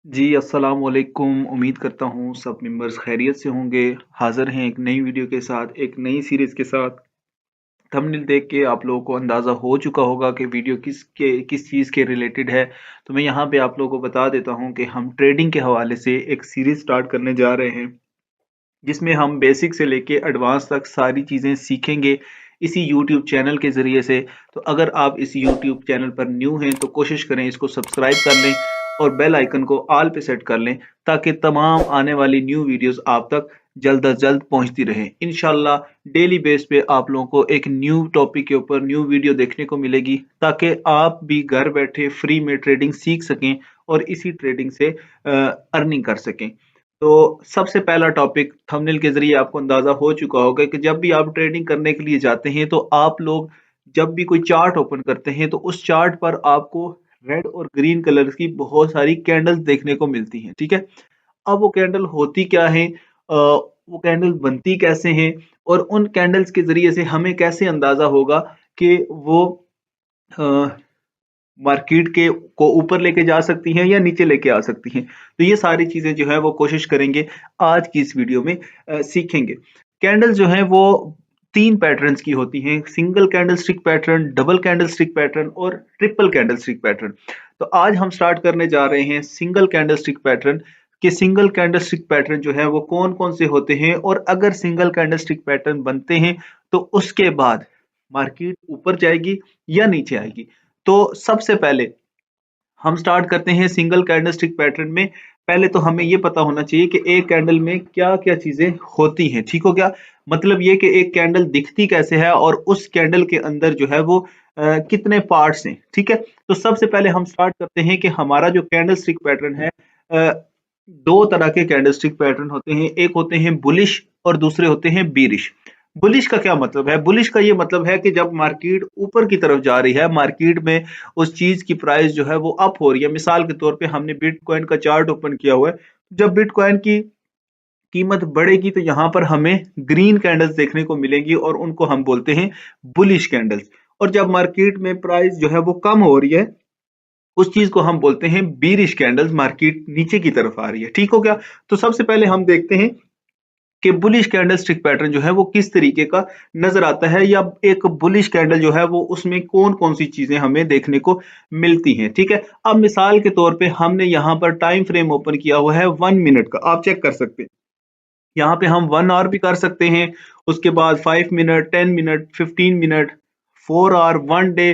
जी, अस्सलाम वालेकुम। उम्मीद करता हूँ सब मेंबर्स खैरियत से होंगे। हाज़िर हैं एक नई वीडियो के साथ, एक नई सीरीज़ के साथ। थंबनेल देख के आप लोगों को अंदाज़ा हो चुका होगा कि वीडियो किस चीज़ के रिलेटेड है। तो मैं यहाँ पे आप लोगों को बता देता हूँ कि हम ट्रेडिंग के हवाले से एक सीरीज़ स्टार्ट करने जा रहे हैं, जिसमें हम बेसिक से लेके एडवांस तक सारी चीज़ें सीखेंगे इसी यूट्यूब चैनल के ज़रिए से। तो अगर आप इस यूट्यूब चैनल पर न्यू हैं तो कोशिश करें इसको सब्सक्राइब कर लें और बेल आइकन को ऑल पे सेट कर लें, ताकि तमाम आने वाली न्यू वीडियोस आप तक जल्द अज जल्द पहुंचती रहें। इंशाल्लाह डेली बेस पे आप लोगों को एक न्यू टॉपिक के ऊपर न्यू वीडियो देखने को मिलेगी, ताकि आप भी घर बैठे फ्री में ट्रेडिंग सीख सकें और इसी ट्रेडिंग से अर्निंग कर सकें। तो सबसे पहला टॉपिक थंबनेल के ज़रिए आपको अंदाज़ा हो चुका होगा कि जब भी आप ट्रेडिंग करने के लिए जाते हैं तो आप लोग जब भी कोई चार्ट ओपन करते हैं तो उस चार्ट पर आपको रेड और ग्रीन कलर की बहुत सारी कैंडल्स देखने को मिलती हैं, ठीक है? अब वो कैंडल होती क्या है, वो कैंडल बनती कैसे हैं और उन कैंडल्स के ज़रिए से हमें कैसे अंदाज़ा होगा कि वो अ, मार्केट के को ऊपर लेके जा सकती हैं या नीचे लेके आ सकती हैं। तो ये सारी चीज़ें जो है वो कोशिश करेंगे आज की इस वीडियो में सीखेंगे। कैंडल्स जो हैं वो 3 पैटर्न्स की होती हैं, single candle stick pattern, double candle stick pattern और ट्रिपल कैंडल स्टिक पैटर्न। तो आज हम स्टार्ट करने जा रहे हैं सिंगल कैंडल स्टिक पैटर्न, कि सिंगल कैंडल स्टिक पैटर्न जो है वो कौन-कौन से होते हैं और अगर सिंगल कैंडल स्टिक पैटर्न बनते हैं तो उसके बाद मार्केट ऊपर जाएगी या नीचे आएगी। तो सबसे पहले हम स्टार्ट करते हैं सिंगल कैंडलस्टिक पैटर्न में। पहले तो हमें ये पता होना चाहिए कि एक कैंडल में क्या-क्या चीज़ें होती हैं, ठीक हो गया? मतलब ये कि एक कैंडल दिखती कैसे है और उस कैंडल के अंदर जो है वो कितने पार्ट्स हैं, ठीक है? तो सबसे पहले हम स्टार्ट करते हैं कि हमारा जो कैंडलस्टिक पैटर्न है, 2 तरह के कैंडलस्टिक पैटर्न होते हैं, एक होते हैं बुलिश और दूसरे होते हैं बीरिश। बुलिश का क्या मतलब है? बुलिश का ये मतलब है कि जब मार्केट ऊपर की तरफ जा रही है, मार्केट में उस चीज़ की प्राइस जो है वो अप हो रही है। मिसाल के तौर पे हमने बिटकॉइन का चार्ट ओपन किया हुआ है। जब बिटकॉइन की कीमत बढ़ेगी तो यहाँ पर हमें ग्रीन कैंडल्स देखने को मिलेंगी और उनको हम बोलते हैं बुलिश कैंडल्स। और जब मार्केट में प्राइस जो है वो कम हो रही है, उस चीज़ को हम बोलते हैं बीरिश कैंडल्स, मार्केट नीचे की तरफ आ रही है। ठीक हो गया? तो सबसे पहले हम देखते हैं कि बुलिश कैंडलस्टिक पैटर्न जो है वो किस तरीके का नजर आता है, या एक बुलिश कैंडल जो है वो उसमें कौन-कौन सी चीजें हमें देखने को मिलती हैं, ठीक है? अब मिसाल के तौर पे हमने यहाँ पर टाइम फ्रेम ओपन किया हुआ है 1 मिनट का, आप चेक कर सकते हैं। यहाँ पे हम 1 आवर भी कर सकते हैं, उसके बाद 5 minute, 10 minute, 15 minute, 4 hour, 1 day,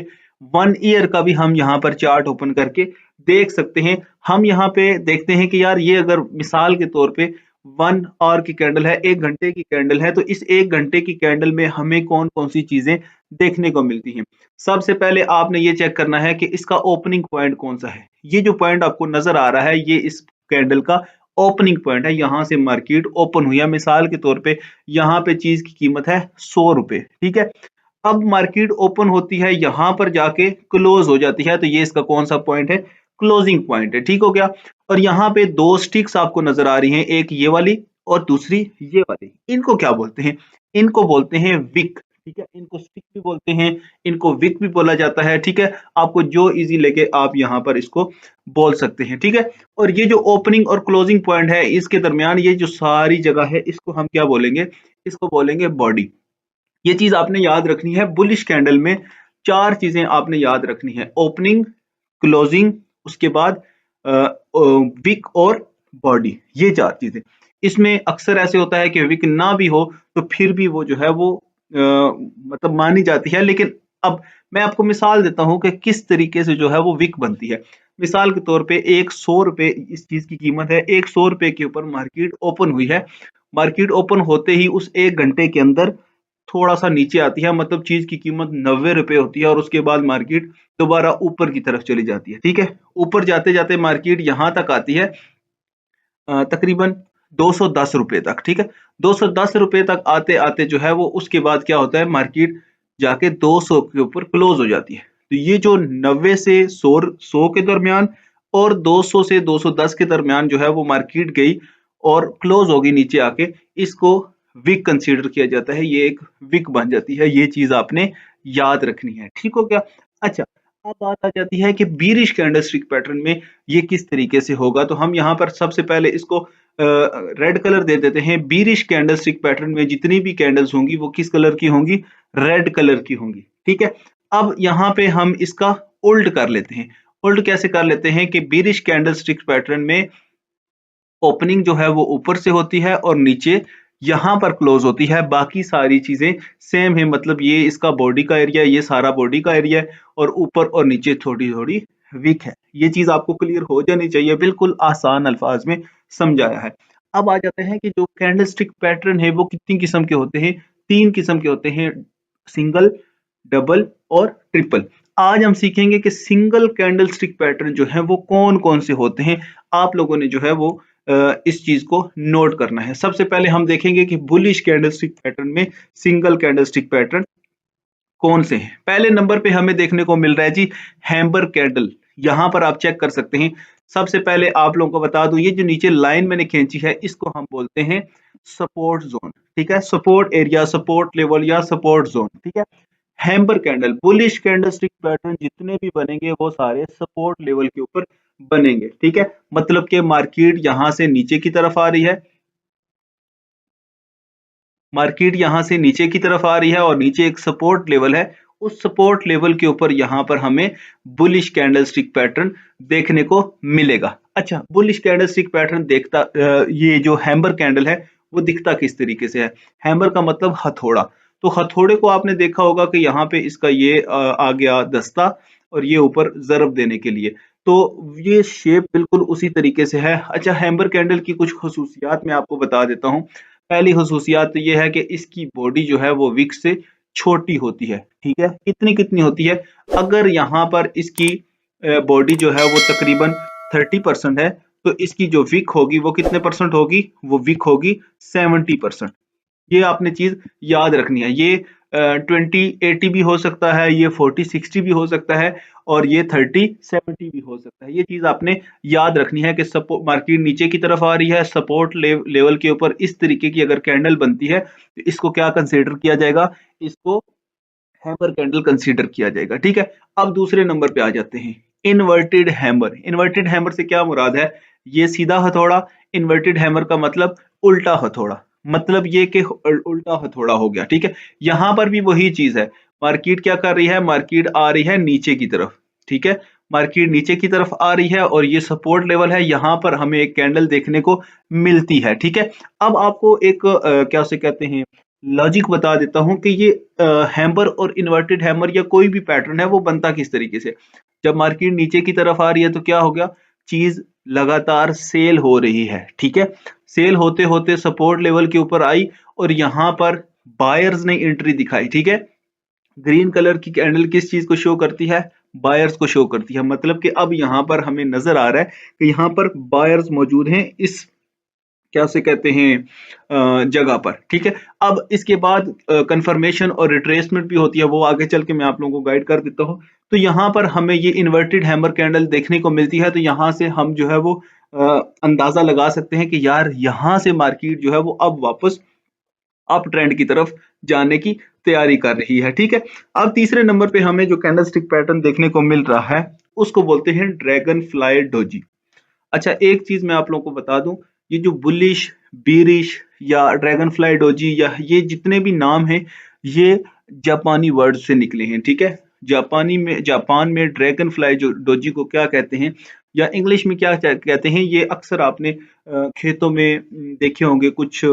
1 year का भी हम यहाँ पर चार्ट ओपन करके देख सकते हैं। हम यहाँ पे देखते हैं कि यार ये अगर मिसाल के तौर पे 1 आवर की कैंडल है, 1 घंटे की कैंडल है, तो इस 1 घंटे की कैंडल में हमें कौन-कौन सी चीज़ें देखने को मिलती हैं। सबसे पहले आपने ये चेक करना है कि इसका ओपनिंग पॉइंट कौन-सा है। ये जो पॉइंट आपको नज़र आ रहा है, ये इस कैंडल का ओपनिंग पॉइंट है, यहाँ से मार्केट ओपन हुई है। मिसाल के तौर पे यहाँ पे चीज़ की कीमत है ₹100, ठीक है? अब मार्केट ओपन होती है, यहाँ पर जाके क्लोज हो जाती है, तो ये इसका कौन सा पॉइंट है? क्लोजिंग पॉइंट है, ठीक हो गया? और यहाँ पे 2 स्टिक्स आपको नजर आ रही हैं, एक ये वाली और दूसरी ये वाली। इनको क्या बोलते हैं? इनको बोलते हैं विक, ठीक है? इनको स्टिक भी बोलते हैं, इनको विक भी बोला जाता है, ठीक है? आपको जो इजी लगे आप यहाँ पर इसको बोल सकते हैं, ठीक है? और ये जो ओपनिंग और क्लोजिंग पॉइंट है, इसके दरमियान ये जो सारी जगह है, इसको हम क्या बोलेंगे? इसको बोलेंगे बॉडी। ये चीज आपने याद रखनी है। बुलिश कैंडल में 4 चीजें आपने याद रखनी है: ओपनिंग, क्लोजिंग, उसके बाद विक और बॉडी। ये 4 चीजें। इसमें अक्सर ऐसे होता है कि विक ना भी हो तो फिर भी वो जो है वो मतलब मानी जाती है। लेकिन अब मैं आपको मिसाल देता हूं कि किस तरीके से जो है वो विक बनती है। मिसाल के तौर पे एक ₹100 इस चीज की कीमत है, एक ₹100 के ऊपर मार्केट ओपन हुई है। मार्केट ओपन होते ही उस 1 घंटे के अंदर थोड़ा-सा नीचे आती है, मतलब चीज़ की कीमत ₹90 होती है और उसके बाद मार्केट दोबारा ऊपर की तरफ चली जाती है, ठीक है? ऊपर जाते-जाते मार्केट यहाँ तक आती है, तकरीबन ₹210 तक, ठीक है? ₹210 तक आते-आते जो है वो उसके बाद क्या होता है, मार्केट जाके 200 के ऊपर क्लोज़ हो जाती है। तो ये जो 90 से 100 के दरमियान और 200 से 210 के दरमियान जो है वो मार्केट गई और क्लोज़ हो गई नीचे आके, इसको विक कंसीडर किया जाता है। ये एक विक बन जाती है, ये चीज़ आपने याद रखनी है, ठीक हो गया? अच्छा, अब बात आ जाती है कि बीरिश कैंडलस्टिक पैटर्न में ये किस तरीके से होगा। तो हम यहाँ पर सबसे पहले इसको रेड कलर दे देते हैं। बीरिश कैंडलस्टिक पैटर्न में जितनी भी कैंडल्स होंगी वो किस कलर की होंगी? रेड कलर की होंगी। ठीक है, अब यहाँ पे हम इसका उल्ट कर लेते हैं। उल्ट कैसे कर लेते हैं कि बीरिश कैंडलस्टिक पैटर्न में ओपनिंग जो है वो ऊपर से होती है और नीचे यहाँ पर क्लोज होती है। बाकी सारी चीजें सेम है, मतलब ये इसका बॉडी का एरिया, ये सारा बॉडी का एरिया है और ऊपर और नीचे थोड़ी थोड़ी वीक है। ये चीज आपको क्लियर हो जानी चाहिए, बिल्कुल आसान अल्फाज में समझाया है। अब आ जाते हैं कि जो कैंडलस्टिक पैटर्न है वो कितनी किस्म के होते हैं? 3 किस्म के होते हैं, सिंगल, डबल और ट्रिपल। आज हम सीखेंगे कि सिंगल कैंडलस्टिक पैटर्न जो है वो कौन कौन से होते हैं। आप लोगों ने जो है वो इस चीज को नोट करना है। सबसे पहले हम देखेंगे कि बुलिश कैंडलस्टिक पैटर्न में सिंगल कैंडलस्टिक पैटर्न कौन से हैं। पहले नंबर पे हमें देखने को मिल रहा है जी हैम्बर कैंडल। यहां पर आप चेक कर सकते हैं। सबसे पहले आप लोगों को बता दूं, ये जो नीचे लाइन मैंने खींची है इसको हम बोलते हैं सपोर्ट जोन। ठीक है, सपोर्ट एरिया, सपोर्ट लेवल या सपोर्ट जोन। ठीक है, हैम्बर कैंडल, बुलिश कैंडलस्टिक पैटर्न जितने भी बनेंगे वो सारे सपोर्ट लेवल के ऊपर बनेंगे। ठीक है, मतलब कि मार्केट यहां से नीचे की तरफ आ रही है, मार्केट यहां से नीचे की तरफ आ रही है और नीचे एक सपोर्ट लेवल है। उस सपोर्ट लेवल के ऊपर यहां पर हमें बुलिश कैंडलस्टिक पैटर्न देखने को मिलेगा। अच्छा, बुलिश कैंडलस्टिक पैटर्न ये जो हैम्बर कैंडल है वो दिखता किस तरीके से है? हैम्बर का मतलब हथौड़ा। तो हथौड़े को आपने देखा होगा कि यहाँ पे इसका ये आ गया दस्ता और ये ऊपर जरब देने के लिए। तो ये शेप बिल्कुल उसी तरीके से है। अच्छा, हैम्बर कैंडल की कुछ खसूसियात मैं आपको बता देता हूँ। पहली खसूसियात तो ये है कि इसकी बॉडी जो है वो विक से छोटी होती है। ठीक है, कितनी कितनी होती है? अगर यहाँ पर इसकी बॉडी जो है वो तकरीबन 30% है तो इसकी जो विक होगी वो कितने परसेंट होगी? वो विक होगी 70%। ये आपने चीज याद रखनी है। ये 20-80 भी हो सकता है, ये 40-60 भी हो सकता है और ये 30-70 भी हो सकता है। ये चीज आपने याद रखनी है कि सपोर्ट मार्केट नीचे की तरफ आ रही है, सपोर्ट लेवल के ऊपर इस तरीके की अगर कैंडल बनती है तो इसको क्या कंसीडर किया जाएगा? इसको हैमर कैंडल कंसीडर किया जाएगा। ठीक है, अब दूसरे नंबर पे आ जाते हैं, इन्वर्टेड हैमर। इन्वर्टेड हैमर से क्या मुराद है? ये सीधा हथौड़ा, इन्वर्टेड हैमर का मतलब उल्टा हथौड़ा, मतलब ये कि उल्टा हथौड़ा हो गया। ठीक है, यहां पर भी वही चीज है। मार्केट क्या कर रही है? मार्केट आ रही है नीचे की तरफ। ठीक है, मार्केट नीचे की तरफ आ रही है और ये सपोर्ट लेवल है, यहां पर हमें एक कैंडल देखने को मिलती है। ठीक है, अब आपको एक क्या उसे कहते हैं, लॉजिक बता देता हूं कि ये हैमर और इन्वर्टेड हैमर या कोई भी पैटर्न है वो बनता किस तरीके से। जब मार्केट नीचे की तरफ आ रही है तो क्या हो गया? चीज लगातार सेल हो रही है। ठीक है, सेल होते होते सपोर्ट लेवल के ऊपर आई और यहां पर बायर्स ने एंट्री दिखाई। ठीक है, ग्रीन कलर की कैंडल किस चीज को शो करती है? बायर्स को शो करती है। मतलब कि अब यहां पर हमें नजर आ रहा है कि यहां पर बायर्स मौजूद हैं इस क्या से कहते हैं जगह पर। ठीक है, अब इसके बाद कंफर्मेशन और रिट्रेसमेंट भी होती है, वो आगे चल के मैं आप लोगों को गाइड कर देता हूँ। तो यहाँ पर हमें ये इन्वर्टेड हैमर कैंडल देखने को मिलती है। तो यहाँ से हम जो है वो अंदाजा लगा सकते हैं कि यार यहाँ से मार्केट जो है वो अब वापस अप ट्रेंड की तरफ जाने की तैयारी कर रही है। ठीक है, अब तीसरे नंबर पे हमें जो कैंडलस्टिक पैटर्न देखने को मिल रहा है उसको बोलते हैं ड्रैगन फ्लाई डोजी। अच्छा, एक चीज मैं आप लोगों को बता दूं, ये जो बुलिश, बीरिश या ड्रैगन फ्लाई डोजी या ये जितने भी नाम हैं ये जापानी वर्ड से निकले हैं। ठीक है, जापान में ड्रैगन फ्लाई जो डोजी को क्या कहते हैं या इंग्लिश में क्या कहते हैं, ये अक्सर आपने खेतों में देखे होंगे। कुछ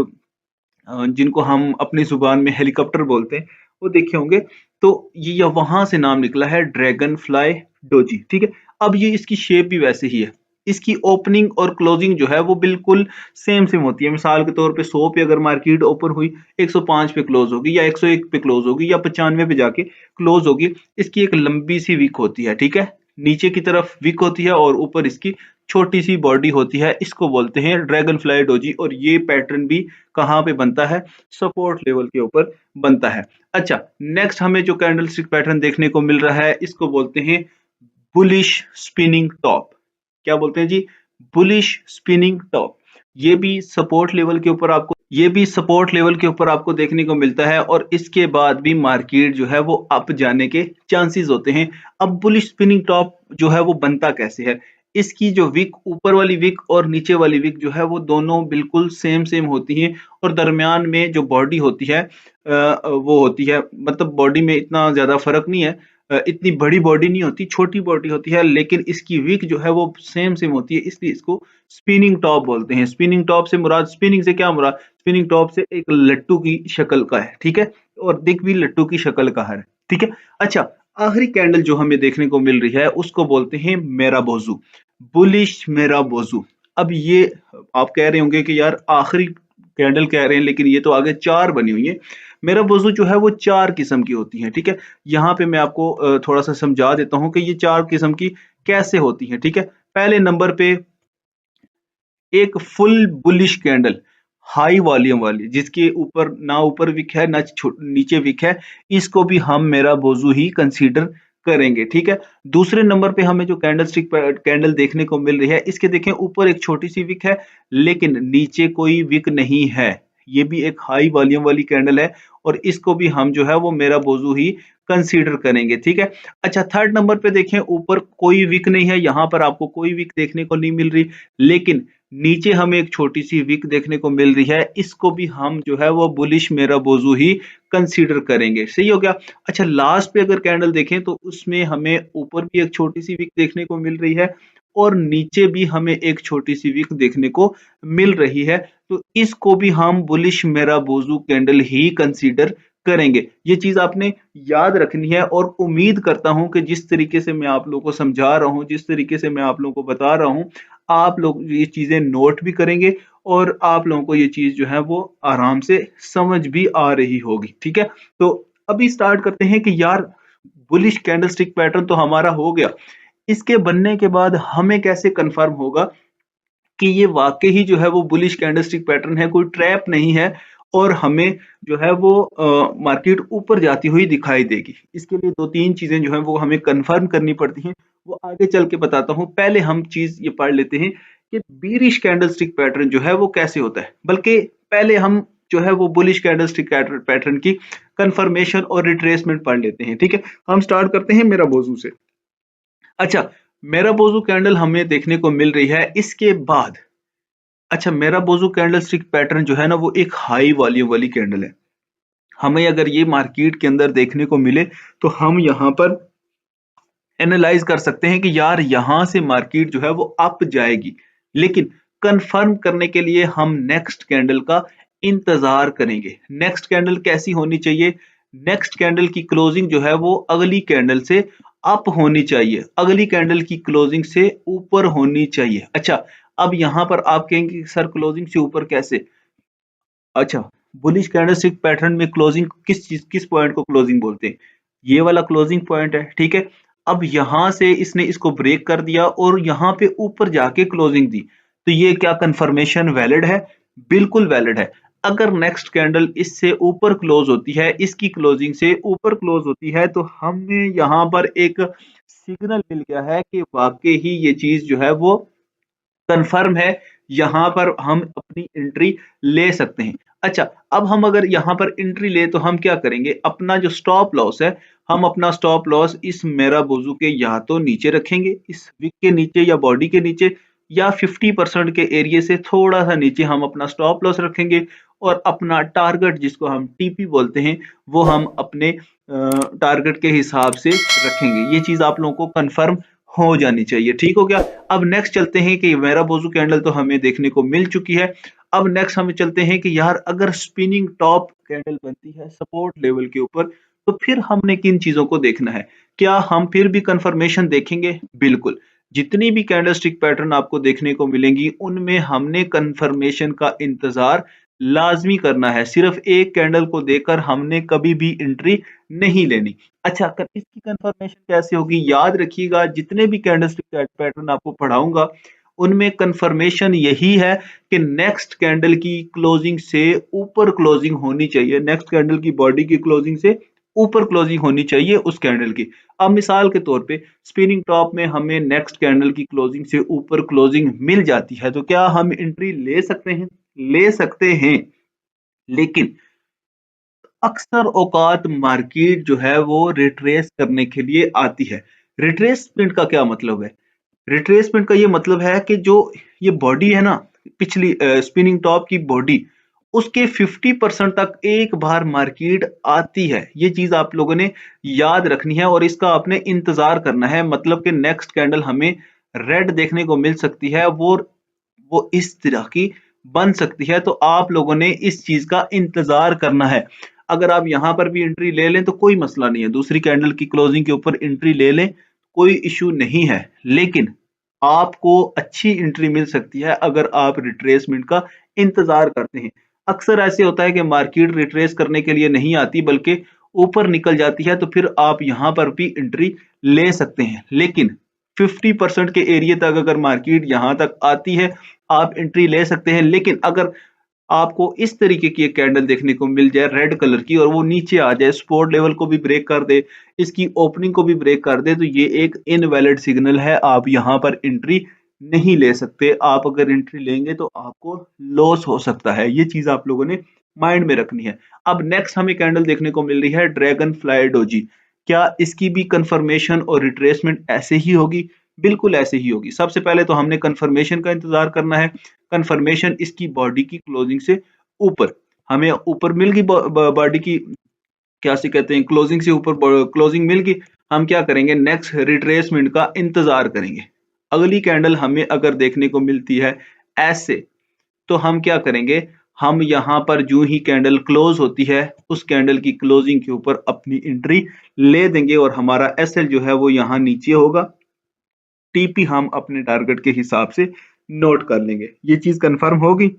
जिनको हम अपनी जुबान में हेलीकॉप्टर बोलते हैं वो देखे होंगे। तो ये वहां से नाम निकला है ड्रैगन फ्लाई डोजी। ठीक है, अब ये इसकी शेप भी वैसे ही है। इसकी ओपनिंग और क्लोजिंग जो है वो बिल्कुल सेम सेम होती है। मिसाल के तौर पे 100 पे अगर मार्केट ओपन हुई 105 पे क्लोज होगी या 101 पे क्लोज होगी या 95 पे जाके क्लोज होगी। इसकी एक लंबी सी विक होती है। ठीक है, नीचे की तरफ विक होती है और ऊपर इसकी छोटी सी बॉडी होती है। इसको बोलते हैं ड्रैगन फ्लाई डोजी और ये पैटर्न भी कहाँ पे बनता है? सपोर्ट लेवल के ऊपर बनता है। अच्छा, नेक्स्ट हमें जो कैंडलस्टिक पैटर्न देखने को मिल रहा है इसको बोलते हैं बुलिश स्पिनिंग टॉप। क्या बोलते हैं जी? Bullish spinning top. ये भी सपोर्ट लेवल के ऊपर आपको ये भी सपोर्ट लेवल के ऊपर आपको देखने को मिलता है और इसके बाद भी मार्केट जो है वो अप जाने के चांसेस होते हैं। अब बुलिश स्पिनिंग टॉप जो है वो बनता कैसे है? इसकी जो विक, ऊपर वाली विक और नीचे वाली विक जो है वो दोनों बिल्कुल सेम सेम होती हैं और दरमियान में जो बॉडी होती है वो होती है, मतलब बॉडी में इतना ज़्यादा फर्क नहीं है। इतनी बड़ी बॉडी नहीं होती, छोटी बॉडी होती है, लेकिन इसकी विक जो है वो सेम सेम होती है, इसलिए इसको स्पिनिंग टॉप बोलते हैं। स्पिनिंग टॉप से मुराद, स्पिनिंग से क्या मुराद? स्पिनिंग टॉप से एक लट्टू की शक्ल का है, ठीक है? और दिख भी लट्टू की शक्ल का है, ठीक है? अच्छा, आखिरी कैंडल जो हमें देखने को मिल रही है उसको बोलते हैं मेरा बोजू, बुलिश मेरा बोजू। अब ये आप कह रहे होंगे कि यार आखिरी कैंडल कह रहे हैं, लेकिन ये तो आगे 4 बनी हुई है। मेरा बोजू जो है वो 4 किस्म की होती है, ठीक है? यहाँ पे मैं आपको थोड़ा सा समझा देता हूँ कि ये 4 किस्म की कैसे होती है, ठीक है? पहले नंबर पे एक full bullish candle, high volume वाली, जिसके ऊपर ना ऊपर विक है ना नीचे विक है, इसको भी हम मेरा बोजू ही कंसीडर करेंगे, ठीक है? दूसरे नंबर पे हमें जो कैंडल देखने को मिल रही है, इसके देखें ऊपर एक छोटी सी विक है लेकिन नीचे कोई विक नहीं है। ये भी एक हाई वॉल्यूम वाली कैंडल है और इसको भी हम जो है वो मेरा बोजू ही कंसीडर करेंगे, ठीक है? अच्छा, थर्ड नंबर पे देखें, ऊपर कोई विक नहीं है, यहाँ पर आपको कोई विक देखने को नहीं मिल रही, लेकिन नीचे हमें एक छोटी सी विक देखने को मिल रही है, इसको भी हम जो है वो बुलिश मेरा बोजू ही कंसीडर करेंगे। सही हो गया? अच्छा, लास्ट पे अगर कैंडल देखें तो उसमें हमें ऊपर भी एक छोटी सी विक देखने को मिल रही है और नीचे भी हमें एक छोटी सी विक देखने को मिल रही है, तो इसको भी हम बुलिश मेरा बोजू कैंडल ही कंसीडर करेंगे। ये चीज आपने याद रखनी है और उम्मीद करता हूं कि जिस तरीके से मैं आप लोगों को समझा रहा हूं, जिस तरीके से मैं आप लोगों को बता रहा हूं, आप लोग ये चीजें नोट भी करेंगे और आप लोगों को ये चीज जो है वो आराम से समझ भी आ रही होगी, ठीक है? तो अभी स्टार्ट करते हैं कि यार बुलिश कैंडलस्टिक पैटर्न तो हमारा हो गया, इसके बनने के बाद हमें कैसे कंफर्म होगा कि ये वाकई ही जो है वो बुलिश कैंडलस्टिक पैटर्न है, कोई ट्रैप नहीं है और हमें जो है वो मार्केट ऊपर जाती हुई दिखाई देगी। इसके लिए 2-3 चीजें जो है वो हमें कंफर्म करनी पड़ती हैं, वो आगे चल के बताता हूँ। पहले हम चीज ये पढ़ लेते हैं कि बीरिश कैंडलस्टिक पैटर्न जो है वो कैसे होता है, बल्कि पहले हम जो है वो बुलिश कैंडलस्टिक पैटर्न की कंफर्मेशन और रिट्रेसमेंट पढ़ लेते हैं, ठीक है? हम स्टार्ट करते हैं मेरा बोजू से। अच्छा, मेरा बोजू कैंडल हमें देखने को मिल रही है, इसके बाद अच्छा, मेरा बोजू कैंडलस्टिक पैटर्न जो है ना वो एक हाई वॉल्यूम वाली कैंडल है। हमें अगर ये मार्केट के अंदर देखने को मिले तो हम यहाँ पर एनालाइज कर सकते हैं कि यार यहाँ से मार्केट जो है वो अप जाएगी, लेकिन कंफर्म करने के लिए हम नेक्स्ट कैंडल का इंतजार करेंगे। नेक्स्ट कैंडल कैसी होनी चाहिए? नेक्स्ट कैंडल की क्लोजिंग जो है वो अगली कैंडल से अप होनी चाहिए, अगली कैंडल की क्लोजिंग से ऊपर होनी चाहिए। अच्छा, अब यहाँ पर आप कहेंगे सर क्लोजिंग से ऊपर कैसे? अच्छा, बुलिश कैंडलस्टिक पैटर्न में क्लोजिंग किस चीज, किस पॉइंट को क्लोजिंग बोलते हैं? ये वाला क्लोजिंग पॉइंट है, ठीक है? अब यहां से इसने इसको ब्रेक कर दिया और यहाँ पे ऊपर जाके क्लोजिंग दी, तो ये क्या कंफर्मेशन वैलिड है? बिल्कुल वैलिड है। अगर नेक्स्ट कैंडल इससे ऊपर क्लोज होती है, इसकी क्लोजिंग से ऊपर क्लोज होती है, तो हमें यहाँ पर एक सिग्नल मिल गया है कि वाकई ही ये चीज जो है वो कंफर्म है, यहाँ पर हम अपनी एंट्री ले सकते हैं। अच्छा, अब हम अगर यहाँ पर एंट्री ले तो हम क्या करेंगे? अपना जो स्टॉप लॉस है, हम अपना स्टॉप लॉस इस मेरा बोजू के या तो नीचे रखेंगे, इस विक के नीचे या बॉडी के नीचे, या 50% के एरिया से थोड़ा सा नीचे हम अपना स्टॉप लॉस रखेंगे और अपना टारगेट जिसको हम टीपी बोलते हैं वो हम अपने टारगेट के हिसाब से रखेंगे। ये चीज आप लोगों को कंफर्म हो जानी चाहिए, ठीक हो गया? अब नेक्स्ट चलते हैं कि मेरा बोजू कैंडल तो हमें देखने को मिल चुकी है। अब नेक्स्ट हम चलते हैं कि यार अगर स्पिनिंग टॉप कैंडल बनती है सपोर्ट लेवल के ऊपर, तो फिर हमने किन चीजों को देखना है? क्या हम फिर भी कंफर्मेशन देखेंगे? बिल्कुल। जितनी भी कैंडलस्टिक पैटर्न आपको देखने को मिलेंगी उनमें हमने कंफर्मेशन का इंतजार लाजमी करना है। सिर्फ एक कैंडल को देखकर हमने कभी भी एंट्री नहीं लेनी। अच्छा, इसकी कंफर्मेशन कैसे होगी? याद रखिएगा, जितने भी कैंडलस्टिक पैटर्न आपको पढ़ाऊंगा उनमें कंफर्मेशन यही है कि नेक्स्ट कैंडल की क्लोजिंग से ऊपर क्लोजिंग होनी चाहिए, नेक्स्ट कैंडल की बॉडी की क्लोजिंग से ऊपर क्लोजिंग होनी चाहिए उस कैंडल की। अब मिसाल के तौर पे स्पिनिंग टॉप में हमें नेक्स्ट कैंडल की क्लोजिंग से ऊपर क्लोजिंग मिल जाती है, तो क्या हम एंट्री ले सकते हैं? ले सकते हैं। लेकिन अक्सर औकात मार्केट जो है वो रिट्रेस करने के लिए आती है। रिट्रेसमेंट का क्या मतलब है? रिट्रेसमेंट का ये मतलब है कि जो ये बॉडी है ना, पिछली स्पिनिंग टॉप की बॉडी, उसके 50% तक एक बार मार्केट आती है। ये चीज आप लोगों ने याद रखनी है और इसका आपने इंतजार करना है। मतलब कि नेक्स्ट कैंडल हमें रेड देखने को मिल सकती है, वो इस तरह की बन सकती है। तो आप लोगों ने इस चीज का इंतजार करना है। अगर आप यहां पर भी एंट्री ले लें तो कोई मसला नहीं है, दूसरी कैंडल की क्लोजिंग के ऊपर एंट्री ले लें, कोई इश्यू नहीं है। लेकिन आपको अच्छी एंट्री मिल सकती है अगर आप रिट्रेसमेंट का इंतजार करते हैं। अक्सर ऐसे होता है कि मार्केट रिट्रेस करने के लिए नहीं आती बल्कि ऊपर निकल जाती है, तो फिर आप यहां पर भी एंट्री ले सकते हैं। लेकिन 50% के एरिया तक अगर मार्केट यहां तक आती है, आप एंट्री ले सकते हैं। लेकिन अगर आपको इस तरीके की एक कैंडल देखने को मिल जाए रेड कलर की और वो नीचे आ जाए, सपोर्ट लेवल को भी ब्रेक कर दे, इसकी ओपनिंग को भी ब्रेक कर दे, तो ये एक इनवैलिड सिग्नल है। आप यहां पर एंट्री नहीं ले सकते। आप अगर एंट्री लेंगे तो आपको लॉस हो सकता है। ये चीज आप लोगों ने माइंड में रखनी है। अब नेक्स्ट हमें कैंडल देखने को मिल रही है ड्रैगन फ्लाई डोजी। क्या इसकी भी कंफर्मेशन और रिट्रेसमेंट ऐसे ही होगी? बिल्कुल ऐसे ही होगी। सबसे पहले तो हमने कंफर्मेशन का इंतजार करना है। कंफर्मेशन इसकी बॉडी की क्लोजिंग से ऊपर, हमें ऊपर मिल गई बॉडी की, क्या से कहते हैं, क्लोजिंग से ऊपर क्लोजिंग मिल गई। हम क्या करेंगे, नेक्स्ट रिट्रेसमेंट का इंतजार करेंगे। अगली कैंडल हमें अगर देखने को मिलती है ऐसे, तो हम क्या करेंगे, हम यहां पर जो ही कैंडल क्लोज होती है उस कैंडल की क्लोजिंग के ऊपर अपनी एंट्री ले देंगे और हमारा एसएल जो है वो यहां नीचे होगा। टीपी हम अपने टारगेट के हिसाब से नोट कर लेंगे। ये चीज कंफर्म होगी।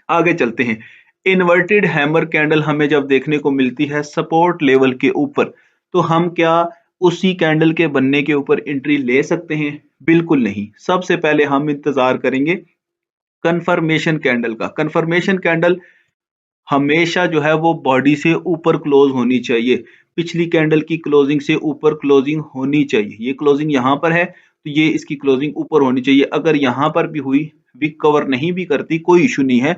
आगे चलते हैं। इन्वर्टेड हैमर कैंडल हमें जब देखने को मिलती है सपोर्ट लेवल के ऊपर, तो हम क्या उसी कैंडल के बनने के ऊपर एंट्री ले सकते हैं? बिल्कुल नहीं। सबसे पहले हम इंतजार करेंगे कंफर्मेशन कैंडल का। कंफर्मेशन कैंडल हमेशा जो है वो बॉडी से ऊपर क्लोज होनी चाहिए। पिछली कैंडल की क्लोजिंग से ऊपर क्लोजिंग होनी चाहिए। ये क्लोजिंग यहाँ पर है तो ये इसकी क्लोजिंग ऊपर होनी चाहिए। अगर यहाँ पर भी हुई, विक कवर नहीं भी करती, कोई इशू नहीं है,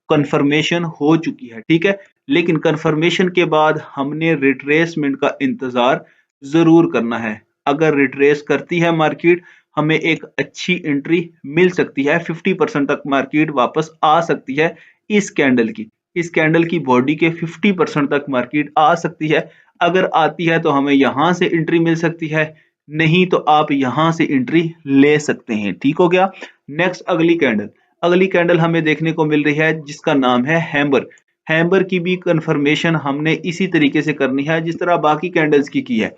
कंफर्मेशन हो चुकी है, ठीक है। लेकिन कंफर्मेशन के बाद हमने रिट्रेसमेंट का इंतजार जरूर करना है। अगर रिट्रेस करती है मार्केट, हमें एक अच्छी एंट्री मिल सकती है। 50% तक मार्केट वापस आ सकती है इस कैंडल की बॉडी के 50% तक मार्केट आ सकती है। अगर आती है तो हमें यहां से एंट्री मिल सकती है, नहीं तो आप यहां से एंट्री ले सकते हैं। ठीक हो गया। नेक्स्ट अगली कैंडल हमें देखने को मिल रही है जिसका नाम है हैमर। हैमर की भी कंफर्मेशन हमने इसी तरीके से करनी है जिस तरह बाकी कैंडल्स की है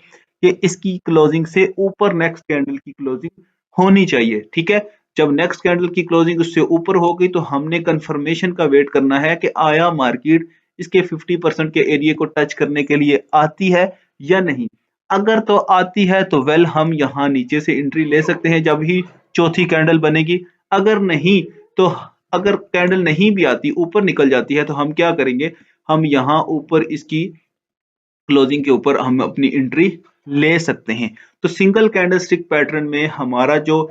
कि इसकी क्लोजिंग से ऊपर नेक्स्ट कैंडल की क्लोजिंग होनी चाहिए, ठीक है। जब नेक्स्ट कैंडल की क्लोजिंग उससे ऊपर हो गई तो हमने कंफर्मेशन का वेट करना है कि आया मार्केट इसके 50% के एरिया को टच करने के लिए आती है या नहीं। अगर तो आती है तो वेल हम यहाँ नीचे से एंट्री ले सकते हैं जब ही चौथी कैंडल बनेगी। अगर नहीं, तो अगर कैंडल नहीं भी आती, ऊपर निकल जाती है, तो हम क्या करेंगे, हम यहाँ ऊपर इसकी क्लोजिंग के ऊपर हम अपनी एंट्री ले सकते हैं। तो सिंगल कैंडलस्टिक पैटर्न में हमारा जो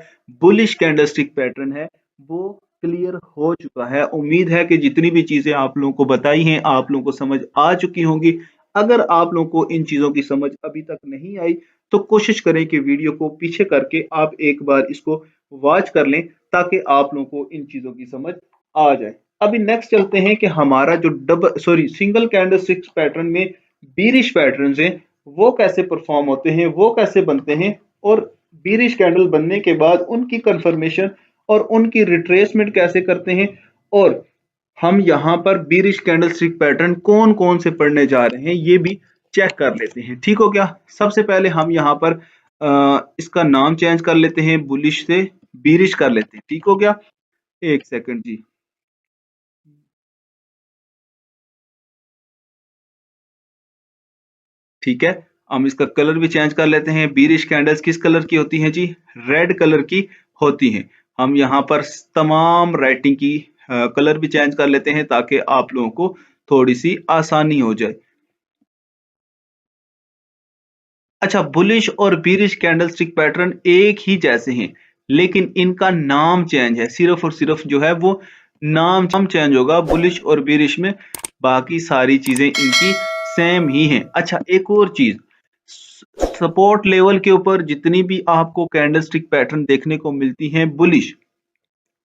बुलिश कैंडलस्टिक पैटर्न है वो क्लियर हो चुका है। उम्मीद है कि जितनी भी चीजें आप लोगों को बताई हैं आप लोगों को समझ आ चुकी होंगी। अगर आप लोगों को इन चीजों की समझ अभी तक नहीं आई तो कोशिश करें कि वीडियो को पीछे करके आप एक बार इसको वॉच कर लें ताकि आप लोगों को इन चीजों की समझ आ जाए। अभी नेक्स्ट चलते हैं कि हमारा जो सिंगल कैंडलस्टिक पैटर्न में बीरिश पैटर्न्स हैं वो कैसे परफॉर्म होते हैं, वो कैसे बनते हैं, और बीरिश कैंडल बनने के बाद उनकी कंफर्मेशन और उनकी रिट्रेसमेंट कैसे करते हैं, और हम यहाँ पर बीरिश कैंडलस्टिक पैटर्न कौन कौन से पढ़ने जा रहे हैं ये भी चेक कर लेते हैं। ठीक हो गया। सबसे पहले हम यहाँ पर इसका नाम चेंज कर लेते हैं, बुलिश से बीरिश कर लेते हैं। ठीक हो गया। एक सेकंड जी। ठीक है, हम इसका कलर भी चेंज कर लेते हैं। बीरिश कैंडल्स किस कलर की होती हैं जी? रेड कलर की होती हैं। हम यहाँ पर तमाम राइटिंग की कलर भी चेंज कर लेते हैं ताकि आप लोगों को थोड़ी सी आसानी हो जाए। अच्छा, बुलिश और बीरिश कैंडलस्टिक पैटर्न एक ही जैसे हैं लेकिन इनका नाम चेंज है। सिर्फ और सिर्फ जो है वो नाम चेंज होगा बुलिश और बीरिश में। बाकी सारी चीजें इनकी सेम ही हैं। अच्छा, एक और चीज, सपोर्ट लेवल के ऊपर जितनी भी आपको कैंडलस्टिक पैटर्न देखने को मिलती हैं बुलिश,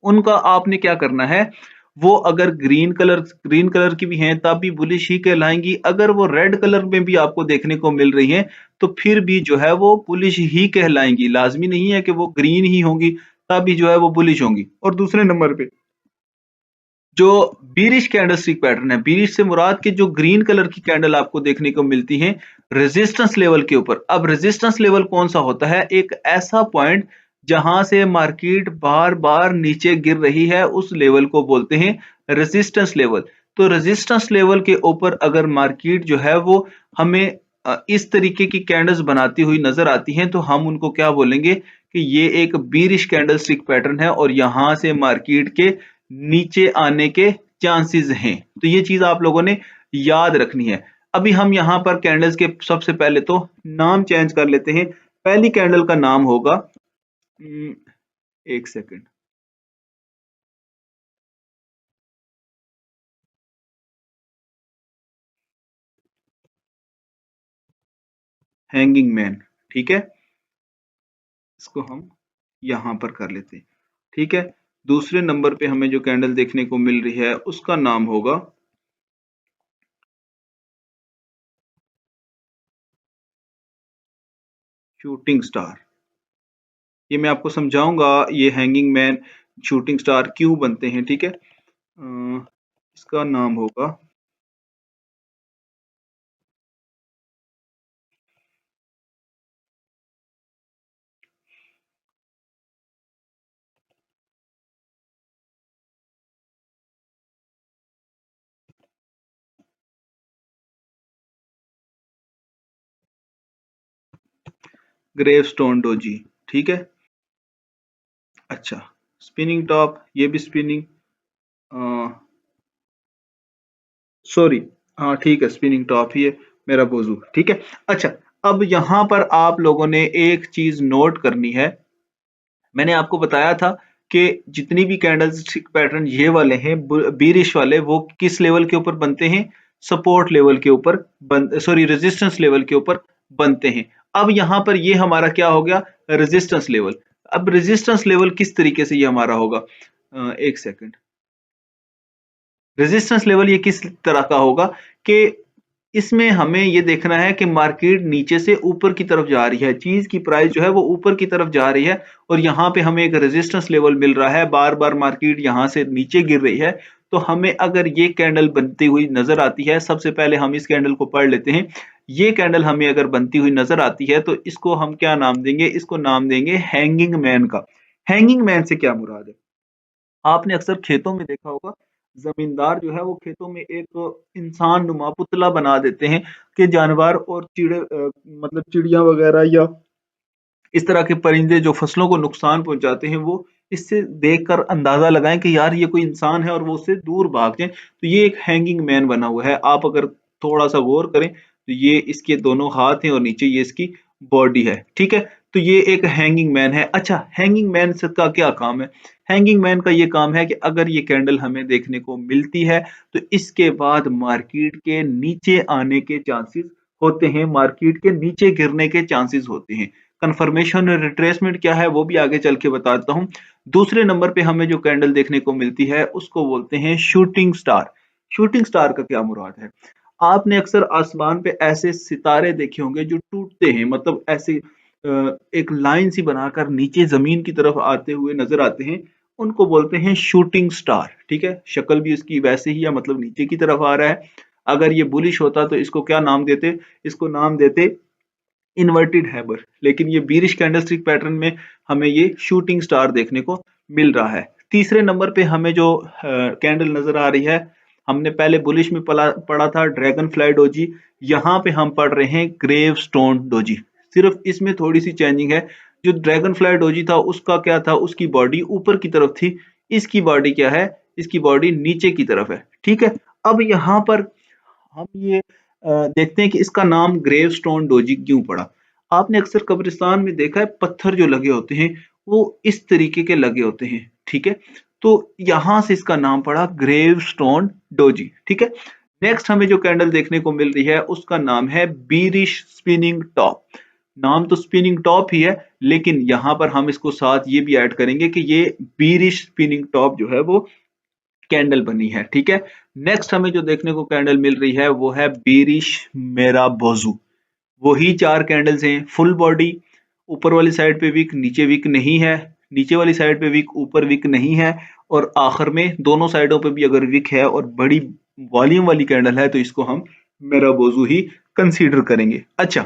उनका आपने क्या करना है, वो अगर ग्रीन कलर की भी हैं तब भी बुलिश ही कहलाएंगी, अगर वो रेड कलर में भी आपको देखने को मिल रही हैं तो फिर भी जो है वो बुलिश ही कहलाएंगी। लाजमी नहीं है कि वो ग्रीन ही होंगी तब भी जो है वो बुलिश होंगी। और दूसरे नंबर पे जो बीरिश कैंडलस्टिक पैटर्न है, बीरिश से मुराद के जो ग्रीन कलर की कैंडल आपको देखने को मिलती हैं रेजिस्टेंस लेवल के ऊपर। अब रेजिस्टेंस लेवल कौन सा होता है, एक ऐसा पॉइंट जहां से मार्केट बार बार नीचे गिर रही है, उस लेवल को बोलते हैं रेजिस्टेंस लेवल। तो रेजिस्टेंस लेवल के ऊपर अगर मार्केट जो है वो हमें इस तरीके की कैंडल्स बनाती हुई नजर आती हैं तो हम उनको क्या बोलेंगे कि ये एक बीरिश कैंडलस्टिक पैटर्न है और यहां से मार्केट के नीचे आने के चांसेस हैं। तो ये चीज आप लोगों ने याद रखनी है। अभी हम यहां पर कैंडल्स के सबसे पहले तो नाम चेंज कर लेते हैं। पहली कैंडल का नाम होगा एक सेकंड, हैंगिंग मैन। ठीक है, इसको हम यहां पर कर लेते हैं। ठीक है, दूसरे नंबर पे हमें जो कैंडल देखने को मिल रही है उसका नाम होगा शूटिंग स्टार। ये मैं आपको समझाऊंगा ये हैंगिंग मैन शूटिंग स्टार क्यों बनते हैं। ठीक है, इसका नाम होगा ग्रेवस्टोन डोजी। ठीक है, अच्छा, स्पिनिंग टॉप, ये भी स्पिनिंग, सॉरी, हाँ ठीक है, स्पिनिंग टॉप ही है मेरा बोझू। ठीक है, अच्छा, अब यहां पर आप लोगों ने एक चीज नोट करनी है। मैंने आपको बताया था कि जितनी भी कैंडलस्टिक पैटर्न ये वाले हैं बीरिश वाले, वो किस लेवल के ऊपर बनते हैं, सपोर्ट लेवल के ऊपर सॉरी रेजिस्टेंस लेवल के ऊपर बनते हैं। अब यहां पर ये हमारा क्या हो गया, रेजिस्टेंस लेवल। अब रेजिस्टेंस लेवल किस तरीके से ये हमारा होगा, एक सेकंड, रेजिस्टेंस लेवल ये किस तरह का होगा कि इसमें हमें ये देखना है कि मार्केट नीचे से ऊपर की तरफ जा रही है, चीज की प्राइस जो है वो ऊपर की तरफ जा रही है और यहाँ पे हमें एक रेजिस्टेंस लेवल मिल रहा है, बार बार मार्केट यहाँ से नीचे गिर रही है। तो हमें अगर ये कैंडल बनती हुई नजर आती है, सबसे पहले हम इस कैंडल को पढ़ लेते हैं। ये कैंडल हमें अगर बनती हुई नजर आती है तो इसको हम क्या नाम देंगे, इसको नाम देंगे हैंगिंग मैन का। हैंगिंग मैन से क्या मुराद है, आपने अक्सर खेतों में देखा होगा, जमींदार जो है वो खेतों में एक इंसान नुमा पुतला बना देते हैं कि जानवर और मतलब चिड़िया वगैरह या इस तरह के परिंदे जो फसलों को नुकसान पहुंचाते हैं वो इससे देखकर अंदाजा लगाएं कि यार ये कोई इंसान है और वो उससे दूर भाग जाए। तो ये एक हैंगिंग मैन बना हुआ है, आप अगर थोड़ा सा गौर करें तो ये इसके दोनों हाथ हैं और नीचे ये इसकी बॉडी है। ठीक है, तो ये एक हैंगिंग मैन है। अच्छा, हैंगिंग मैन का क्या काम है, हैंगिंग मैन का ये काम है कि अगर ये कैंडल हमें देखने को मिलती है तो इसके बाद मार्केट के नीचे आने के चांसेस होते हैं, मार्केट के नीचे गिरने के चांसेस होते हैं। कंफर्मेशन और रिट्रेसमेंट क्या है वो भी आगे चल के बताता हूँ। दूसरे नंबर पे हमें जो कैंडल देखने को मिलती है उसको बोलते हैं शूटिंग स्टार। शूटिंग स्टार का क्या मुराद है, आपने अक्सर आसमान पे ऐसे सितारे देखे होंगे जो टूटते हैं, मतलब ऐसे एक लाइन सी बनाकर नीचे जमीन की तरफ आते हुए नजर आते हैं, उनको बोलते हैं शूटिंग स्टार। ठीक है, शक्ल भी उसकी वैसे ही है, मतलब नीचे की तरफ आ रहा है। अगर ये बुलिश होता तो इसको क्या नाम देते, इसको नाम देते इन्वर्टेड हैमर, लेकिन ये बीरिश कैंडलस्टिक पैटर्न में हमें ये शूटिंग स्टार देखने को मिल रहा है। तीसरे नंबर पे हमें जो कैंडल नजर आ रही है, हमने पहले बुलिश में पढ़ा था ड्रैगन फ्लाई डोजी, यहाँ पे हम पढ़ रहे हैं ग्रेव स्टोन डोजी। सिर्फ इसमें थोड़ी सी चेंजिंग है, जो ड्रैगन फ्लाई डोजी था उसका क्या था, उसकी बॉडी ऊपर की तरफ थी, इसकी बॉडी क्या है, इसकी बॉडी नीचे की तरफ है। ठीक है, अब यहाँ पर हम ये देखते हैं कि इसका नाम ग्रेवस्टोन डोजी क्यों पड़ा। आपने अक्सर कब्रिस्तान में देखा है पत्थर जो लगे होते हैं वो इस तरीके के लगे होते हैं। ठीक है, तो यहां से इसका नाम पड़ा ग्रेवस्टोन डोजी। ठीक है, नेक्स्ट हमें जो कैंडल देखने को मिल रही है उसका नाम है बीरिश स्पिनिंग टॉप। नाम तो स्पिनिंग टॉप ही है, लेकिन यहां पर हम इसको साथ ये भी ऐड करेंगे कि ये बीरिश स्पिनिंग टॉप जो है वो कैंडल बनी है। ठीक है, नेक्स्ट हमें जो देखने को कैंडल मिल रही है वो है बीरिश मेरा बोजू। वही चार कैंडल्स हैं, फुल बॉडी, ऊपर वाली साइड पे विक, नीचे विक नहीं है, नीचे वाली साइड पे विक, ऊपर विक नहीं है, और आखिर में दोनों साइडों पे भी अगर विक है और बड़ी वॉल्यूम वाली कैंडल है तो इसको हम मेरा बोजू ही कंसीडर करेंगे। अच्छा,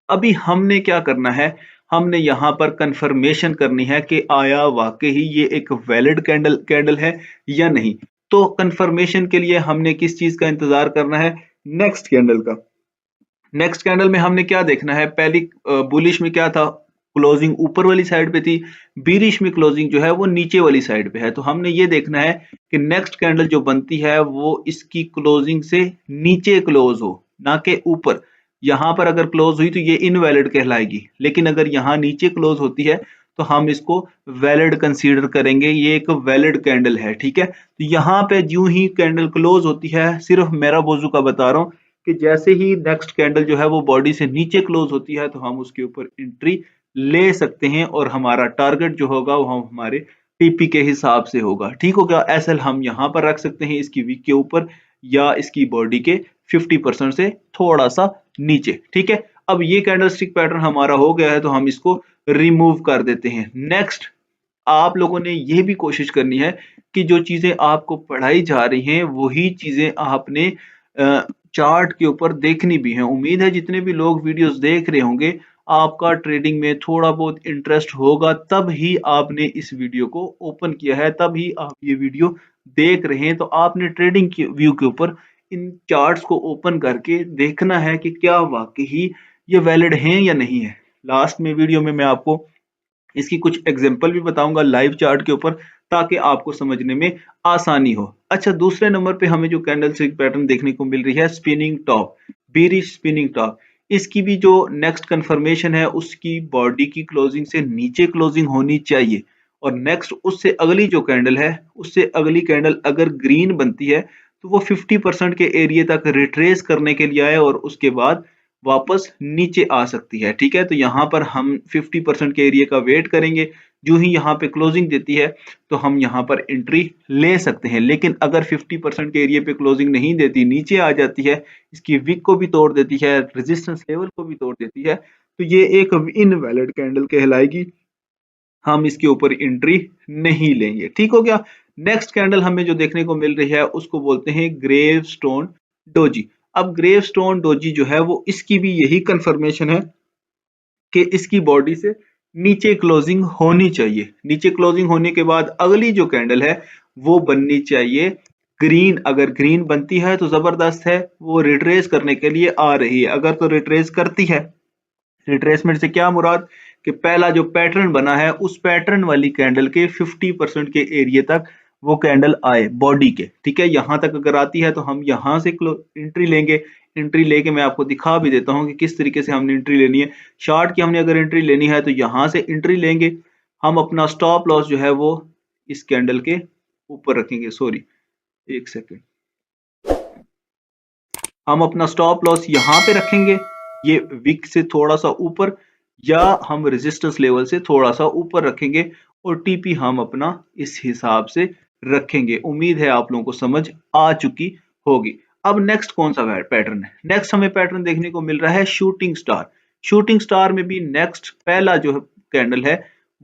अभी हमने क्या करना है, हमने यहाँ पर कंफर्मेशन करनी है कि आया वाकई ही ये एक वैलिड कैंडल है या नहीं। तो कंफर्मेशन के लिए हमने किस चीज का इंतजार करना है, नेक्स्ट कैंडल का। नेक्स्ट कैंडल में हमने क्या देखना है, पहली बुलिश में क्या था, क्लोजिंग ऊपर वाली साइड पे थी, बीरिश में क्लोजिंग जो है वो नीचे वाली साइड पे है। तो हमने ये देखना है कि नेक्स्ट कैंडल जो बनती है वो इसकी क्लोजिंग से नीचे क्लोज हो, ना कि ऊपर। यहां पर अगर क्लोज हुई तो ये इनवैलिड कहलाएगी, लेकिन अगर यहाँ नीचे क्लोज होती है तो हम इसको वैलिड कंसीडर करेंगे, ये एक वैलिड कैंडल है। ठीक है, तो यहाँ पे यूं ही कैंडल क्लोज होती है, सिर्फ मेरा बोजू का बता रहा हूँ कि जैसे ही नेक्स्ट कैंडल जो है वो बॉडी से नीचे क्लोज होती है तो हम उसके ऊपर एंट्री ले सकते हैं, और हमारा टारगेट जो होगा वो हम हमारे टीपी के हिसाब से होगा। ठीक हो गया, एसएल हम यहाँ पर रख सकते हैं इसकी वीक के ऊपर या इसकी बॉडी के 50% से थोड़ा सा नीचे। ठीक है, अब ये कैंडलस्टिक पैटर्न हमारा हो गया है तो हम इसको रिमूव कर देते हैं। नेक्स्ट आप लोगों ने ये भी कोशिश करनी है कि जो चीजें आपको पढ़ाई जा रही हैं वही चीजें आपने चार्ट के ऊपर देखनी भी है। उम्मीद है जितने भी लोग वीडियोस देख रहे होंगे आपका ट्रेडिंग में थोड़ा बहुत इंटरेस्ट होगा, तब ही आपने इस वीडियो को ओपन किया है, तब ही आप ये वीडियो देख रहे हैं। तो आपने ट्रेडिंग के व्यू के ऊपर इन चार्ट्स को ओपन करके देखना है कि क्या वाकई ये वैलिड हैं या नहीं है। लास्ट में वीडियो में मैं आपको इसकी कुछ एग्जांपल भी बताऊंगा लाइव चार्ट के ऊपर, ताकि आपको समझने में आसानी हो। अच्छा, दूसरे नंबर पे हमें जो कैंडल स्टिक पैटर्न देखने को मिल रही है spinning top, bearish spinning top. इसकी भी जो नेक्स्ट कंफर्मेशन है उसकी बॉडी की क्लोजिंग से नीचे क्लोजिंग होनी चाहिए, और नेक्स्ट उससे अगली जो कैंडल है उससे अगली कैंडल अगर ग्रीन बनती है तो वो 50% के एरिया तक रिट्रेस करने के लिए आए और उसके बाद वापस नीचे आ सकती है। ठीक है, तो यहाँ पर हम 50% के एरिया का वेट करेंगे, जो ही यहाँ पे क्लोजिंग देती है तो हम यहाँ पर एंट्री ले सकते हैं। लेकिन अगर 50% के एरिया पे क्लोजिंग नहीं देती, नीचे आ जाती है, इसकी विक को भी तोड़ देती है, रेजिस्टेंस लेवल को भी तोड़ देती है, तो ये एक इनवैलिड कैंडल कहलाएगी, हम इसके ऊपर एंट्री नहीं लेंगे। ठीक हो गया, नेक्स्ट कैंडल हमें जो देखने को मिल रही है उसको बोलते हैं ग्रेव स्टोन डोजी। अब ग्रेव स्टोन डोजी जो है वो इसकी भी यही कंफर्मेशन है कि इसकी बॉडी से नीचे क्लोजिंग होनी चाहिए। नीचे क्लोजिंग होने के बाद अगली जो कैंडल है वो बननी चाहिए ग्रीन। अगर ग्रीन बनती है तो जबरदस्त है, वो रिट्रेस करने के लिए आ रही है। अगर तो रिट्रेस करती है, रिट्रेसमेंट से क्या मुराद कि पहला जो पैटर्न बना है उस पैटर्न वाली कैंडल के 50% के एरिया तक वो कैंडल आए बॉडी के। ठीक है, यहां तक अगर आती है तो हम यहां से एंट्री लेंगे। एंट्री लेके मैं आपको दिखा भी देता हूं कि किस तरीके से हमने एंट्री लेनी है। शार्ट की हमने अगर एंट्री लेनी है तो यहां से एंट्री लेंगे, हम अपना स्टॉप लॉस जो है वो इस कैंडल के ऊपर रखेंगे। सॉरी, एक सेकेंड, हम अपना स्टॉप लॉस यहाँ पे रखेंगे, ये विक से थोड़ा सा ऊपर, या हम रेजिस्टेंस लेवल से थोड़ा सा ऊपर रखेंगे, और टीपी हम अपना इस हिसाब से रखेंगे। उम्मीद है आप लोगों को समझ आ चुकी होगी। अब नेक्स्ट कौन सा पैटर्न है, नेक्स्ट हमें पैटर्न देखने को मिल रहा है शूटिंग स्टार। शूटिंग स्टार में भी नेक्स्ट पहला जो कैंडल है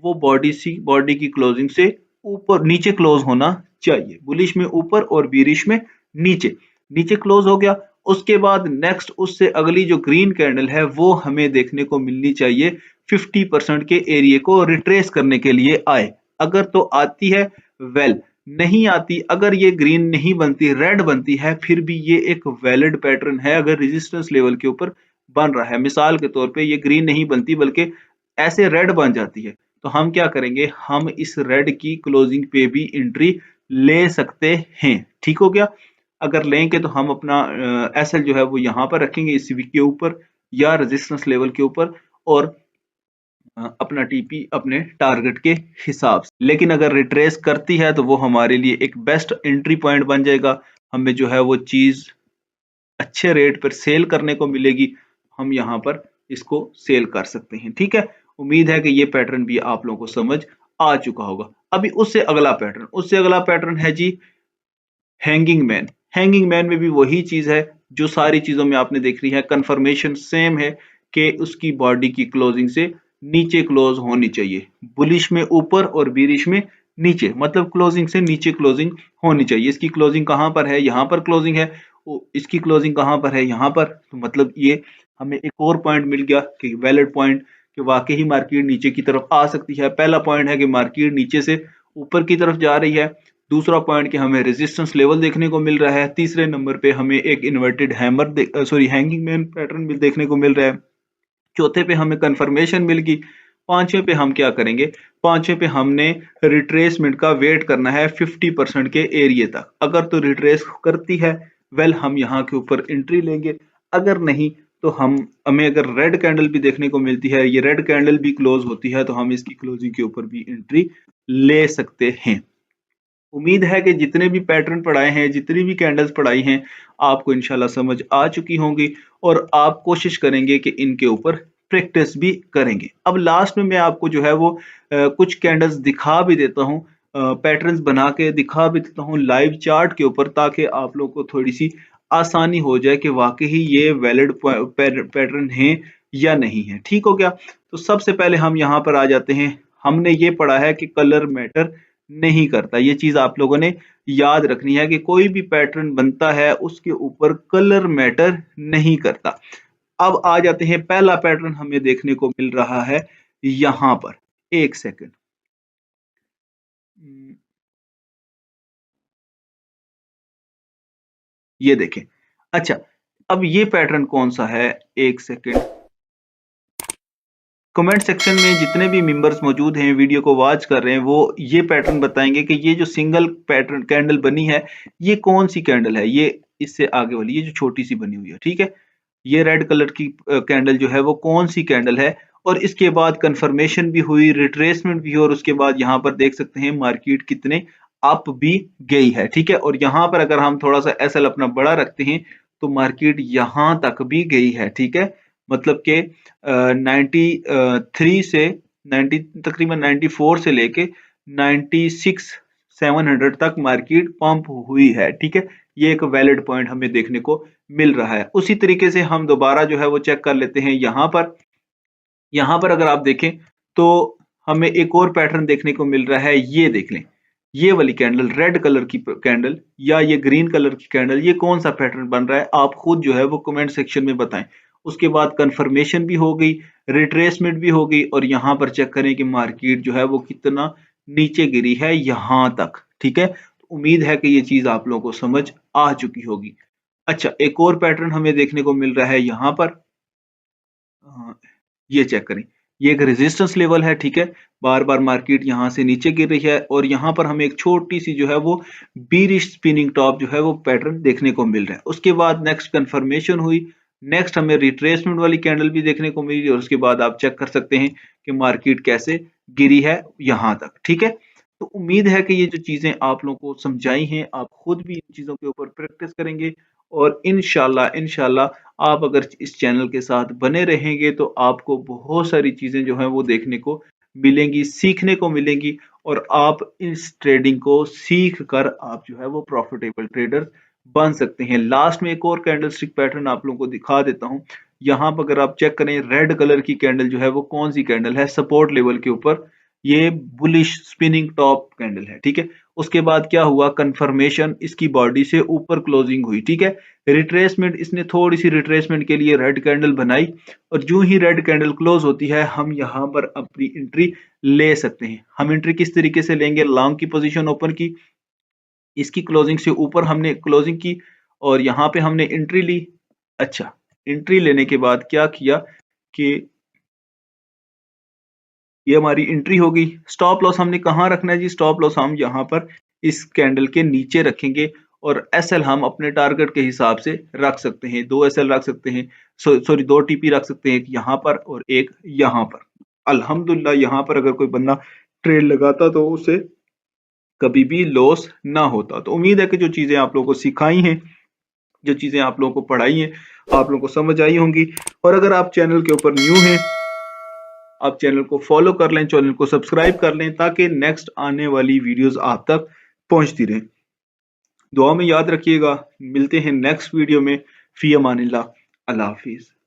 वो बॉडी की क्लोजिंग से ऊपर नीचे क्लोज होना चाहिए। बुलिश में ऊपर और बीरिश में नीचे। नीचे क्लोज हो गया, उसके बाद नेक्स्ट उससे अगली जो ग्रीन कैंडल है वो हमें देखने को मिलनी चाहिए 50% के एरिया को रिट्रेस करने के लिए आए। अगर तो आती है वेल, नहीं आती, अगर ये ग्रीन नहीं बनती, रेड बनती है, फिर भी ये एक वैलिड पैटर्न है। अगर रेजिस्टेंस लेवल के ऊपर बन रहा है, मिसाल के तौर पे ये ग्रीन नहीं बनती बल्कि ऐसे रेड बन जाती है, तो हम क्या करेंगे, हम इस रेड की क्लोजिंग पे भी एंट्री ले सकते हैं। ठीक हो गया, अगर लेंगे तो हम अपना एसएल जो है वो यहाँ पर रखेंगे इस वीक के ऊपर या रेजिस्टेंस लेवल के ऊपर, और अपना टीपी अपने टारगेट के हिसाब से। लेकिन अगर रिट्रेस करती है तो वो हमारे लिए एक बेस्ट एंट्री पॉइंट बन जाएगा, हमें जो है वो चीज अच्छे रेट पर सेल करने को मिलेगी, हम यहाँ पर इसको सेल कर सकते हैं। ठीक है, उम्मीद है कि ये पैटर्न भी आप लोगों को समझ आ चुका होगा। अभी उससे अगला पैटर्न है जी हैंगिंग मैन। हैंगिंग मैन में भी वही चीज है जो सारी चीजों में आपने देख रही है, कंफर्मेशन सेम है कि उसकी बॉडी की क्लोजिंग से नीचे क्लोज होनी चाहिए, बुलिश में ऊपर और बीरिश में नीचे, मतलब क्लोजिंग से नीचे क्लोजिंग होनी चाहिए। इसकी क्लोजिंग कहां पर है, यहां पर क्लोजिंग है, इसकी क्लोजिंग कहां पर है, यहां पर। तो मतलब ये हमें एक और पॉइंट मिल गया कि वैलिड पॉइंट, कि वाकई ही मार्केट नीचे की तरफ आ सकती है। पहला पॉइंट है कि मार्केट नीचे से ऊपर की तरफ जा रही है। दूसरा पॉइंट कि हमें रेजिस्टेंस लेवल देखने को मिल रहा है। तीसरे नंबर पे हमें एक इन्वर्टेड हैंगिंग मैन पैटर्न भी देखने को मिल रहा है। चौथे पे हमें कंफर्मेशन मिल गई। पांचवें पे हम क्या करेंगे, पांचवें पे हमने रिट्रेसमेंट का वेट करना है 50% के एरिया तक। अगर तो रिट्रेस करती है, वेल हम यहाँ के ऊपर एंट्री लेंगे। अगर नहीं तो हमें अगर रेड कैंडल भी देखने को मिलती है, ये रेड कैंडल भी क्लोज होती है, तो हम इसकी क्लोजिंग के ऊपर भी एंट्री ले सकते हैं। उम्मीद है कि जितने भी पैटर्न पढ़ाए हैं, जितनी भी कैंडल्स पढ़ाई हैं, आपको इंशाल्लाह समझ आ चुकी होंगी और आप कोशिश करेंगे कि इनके ऊपर प्रैक्टिस भी करेंगे। अब लास्ट में मैं आपको जो है वो कुछ कैंडल्स दिखा भी देता हूँ, पैटर्न्स बना के दिखा भी देता हूँ लाइव चार्ट के ऊपर, ताकि आप लोग को थोड़ी सी आसानी हो जाए कि वाकई ये वैलिड पैटर्न है या नहीं है। ठीक हो गया। तो सबसे पहले हम यहाँ पर आ जाते हैं। हमने ये पढ़ा है कि कलर मैटर नहीं करता। ये चीज आप लोगों ने याद रखनी है कि कोई भी पैटर्न बनता है उसके ऊपर कलर मैटर नहीं करता। अब आ जाते हैं, पहला पैटर्न हमें देखने को मिल रहा है यहां पर। एक सेकंड, ये देखें। अच्छा, अब ये पैटर्न कौन सा है, एक सेकंड। कमेंट सेक्शन में जितने भी मेंबर्स मौजूद हैं, वीडियो को वॉच कर रहे हैं, वो ये पैटर्न बताएंगे कि ये जो सिंगल पैटर्न कैंडल बनी है, ये कौन सी कैंडल है। ये इससे आगे वाली, ये जो छोटी सी बनी हुई है, ठीक है, ये रेड कलर की कैंडल जो है वो कौन सी कैंडल है। और इसके बाद कंफर्मेशन भी हुई, रिट्रेसमेंट भी, और उसके बाद यहाँ पर देख सकते हैं मार्केट कितने अप भी गई है। ठीक है, और यहाँ पर अगर हम थोड़ा सा एसएल अपना बड़ा रखते हैं तो मार्केट यहाँ तक भी गई है। ठीक है, मतलब के 93 से 90, तकरीबन 94 से लेके 96,700 तक मार्केट पंप हुई है। ठीक है, ये एक वैलिड पॉइंट हमें देखने को मिल रहा है। उसी तरीके से हम दोबारा जो है वो चेक कर लेते हैं यहाँ पर। यहाँ पर अगर आप देखें तो हमें एक और पैटर्न देखने को मिल रहा है। ये देख लें, ये वाली कैंडल, रेड कलर की कैंडल या ये ग्रीन कलर की कैंडल, ये कौन सा पैटर्न बन रहा है, आप खुद जो है वो कमेंट सेक्शन में बताएं। उसके बाद कंफर्मेशन भी हो गई, रिट्रेसमेंट भी हो गई, और यहाँ पर चेक करें कि मार्केट जो है वो कितना नीचे गिरी है यहाँ तक। ठीक है, तो उम्मीद है कि ये चीज आप लोगों को समझ आ चुकी होगी। अच्छा, एक और पैटर्न हमें देखने को मिल रहा है यहाँ पर। ये चेक करें, ये एक रेजिस्टेंस लेवल है। ठीक है, बार बार मार्केट यहाँ से नीचे गिर रही है, और यहाँ पर हमें एक छोटी सी जो है वो बीरिश स्पिनिंग टॉप जो है वो पैटर्न देखने को मिल रहा है। उसके बाद नेक्स्ट कंफर्मेशन हुई, नेक्स्ट हमें रिट्रेसमेंट वाली कैंडल भी देखने को मिली, और उसके बाद आप चेक कर सकते हैं कि मार्केट कैसे गिरी है यहाँ तक। ठीक है, तो उम्मीद है कि ये जो चीजें आप लोगों को समझाई हैं, आप खुद भी इन चीजों के ऊपर प्रैक्टिस करेंगे, और इंशाल्लाह इंशाल्लाह आप अगर इस चैनल के साथ बने रहेंगे तो आपको बहुत सारी चीजें जो हैं वो देखने को मिलेंगी, सीखने को मिलेंगी, और आप इस ट्रेडिंग को सीख कर आप जो है वो प्रॉफिटेबल ट्रेडर बन सकते हैं। लास्ट में एक और कैंडल स्टिक पैटर्न आप लोगों को दिखा देता हूं। यहाँ पर अगर आप चेक करें, रेड कलर की कैंडल जो है वो कौन सी कैंडल है, सपोर्ट लेवल के ऊपर, ये बुलिश स्पिनिंग टॉप कैंडल है। ठीक है, उसके बाद क्या हुआ, कंफर्मेशन, इसकी बॉडी से ऊपर क्लोजिंग हुई। ठीक है, रिट्रेसमेंट, इसने थोड़ी सी रिट्रेसमेंट के लिए रेड कैंडल बनाई, और जो ही रेड कैंडल क्लोज होती है हम यहाँ पर अपनी एंट्री ले सकते हैं। हम एंट्री किस तरीके से लेंगे, लॉन्ग की पोजीशन ओपन की, इसकी क्लोजिंग से ऊपर हमने क्लोजिंग की, और यहाँ पे हमने एंट्री ली। अच्छा, एंट्री लेने के बाद क्या किया कि ये हमारी एंट्री होगी। स्टॉप लॉस हमने कहाँ रखना है जी, स्टॉप लॉस हम यहाँ पर इस कैंडल के नीचे रखेंगे, और एसएल हम अपने टारगेट के हिसाब से रख सकते हैं। 2 एसएल रख सकते हैं, सॉरी 2 टीपी रख सकते हैं, एक यहाँ पर और एक यहाँ पर। अल्हम्दुलिल्लाह यहाँ पर अगर कोई बंदा ट्रेड लगाता तो उसे कभी भी लॉस ना होता। तो उम्मीद है कि जो चीज़ें आप लोगों को सिखाई हैं, जो चीज़ें आप लोगों को पढ़ाई हैं, आप लोगों को समझ आई होंगी। और अगर आप चैनल के ऊपर न्यू हैं, आप चैनल को फॉलो कर लें, चैनल को सब्सक्राइब कर लें, ताकि नेक्स्ट आने वाली वीडियोस आप तक पहुंचती रहें। दुआ में याद रखिएगा। मिलते हैं नेक्स्ट वीडियो में। फी अमानिल्लाह। अल्लाह हाफिज़।